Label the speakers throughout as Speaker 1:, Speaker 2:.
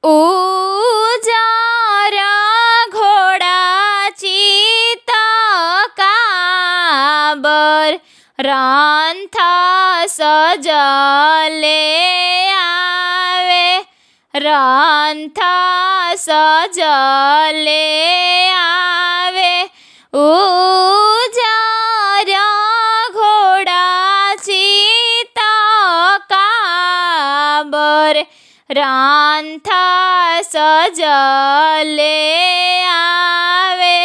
Speaker 1: उजर घोडा चित काबर रन्थ सजले आवे रन्थ सजले आवे उजर घोडा चित काबर रन्थ सजले आवे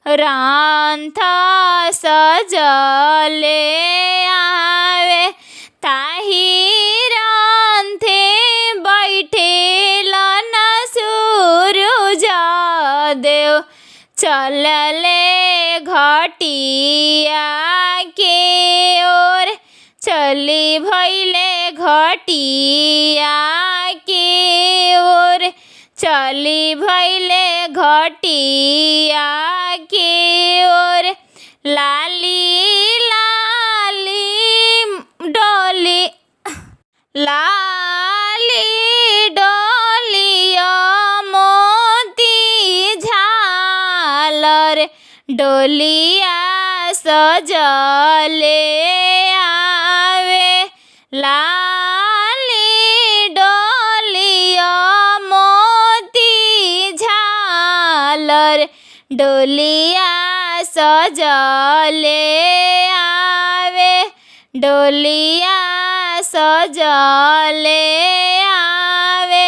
Speaker 1: रन्थ सजले आवे ताही रन्थे बैठेलन सूरुज देव चलले घटिया के ओर चली भैले घटिया के ओर चली भैले घटिया के ओर लाली लाली डोली लाली डोलिया मोती झालर डोलिया सजले आवे लाली डोलिया मोती झालर डोलिया सजले आवे डोलिया सजले आवे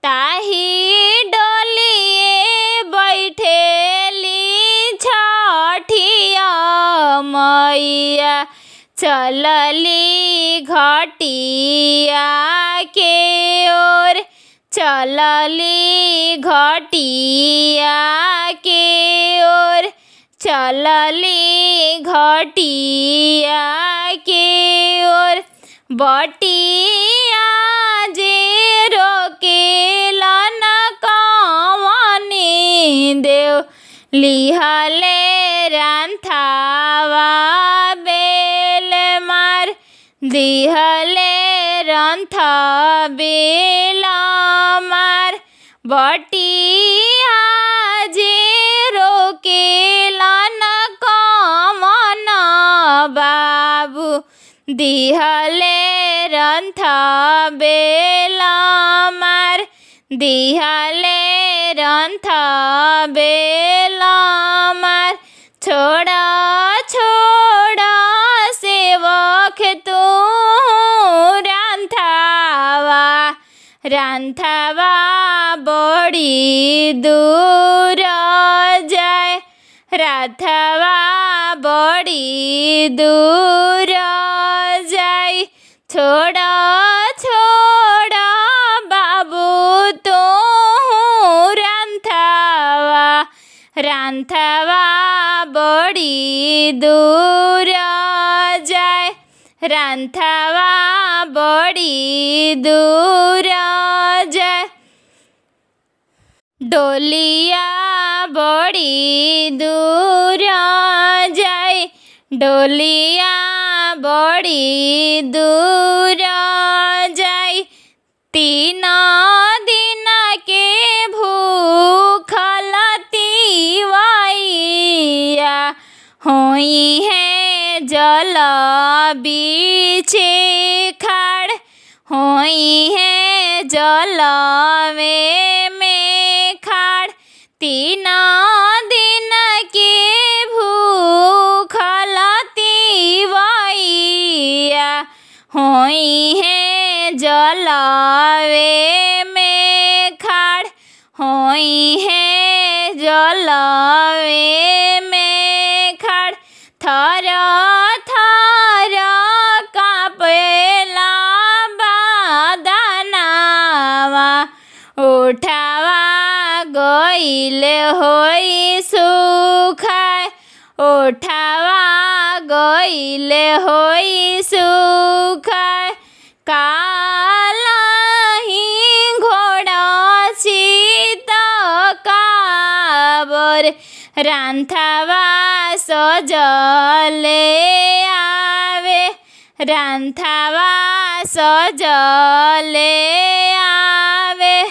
Speaker 1: ताही डोलिए बैठेली छठिया मैया चलली घटिया के ओर चलली घटिया के ओर चलली घटिया के ओर बटिया जे रोकेलन कवनी देव लिहले रन्थावा बेल मार दिहले रन्थ बेल मार बटिया जे रोकेलन कमन बाबू दिहले रन्थ बेल मार दिहले रन्थ बेल मार छोड़ा छोड़ा सेवक तू रन्थावा रन्थावा बड़ी दूर जाए रथवा बड़ी दूर जाए छोड़ा छोड़ा बाबू तू रन्थवा रन्थवा बड़ी दूर जाए रन्थवा बड़ी दूर जाए डोलिया बड़ी दूर जाए डोलिया बड़ी दूर जाए 3 दिन के भूखल तिवैया होई है जल बीचे खाड़ होई है जल में खाड़ 3 दिन के भूखल तिवैया होई है जल में खाड़ होई है जल में खाड़ थर थर कापेला बादनावा उठावा गईल होई सुखाय उठावा गईल होई सुखाय कालही घोड़ा चित काबर रान्थावा सजले आवे रान्थावा सजले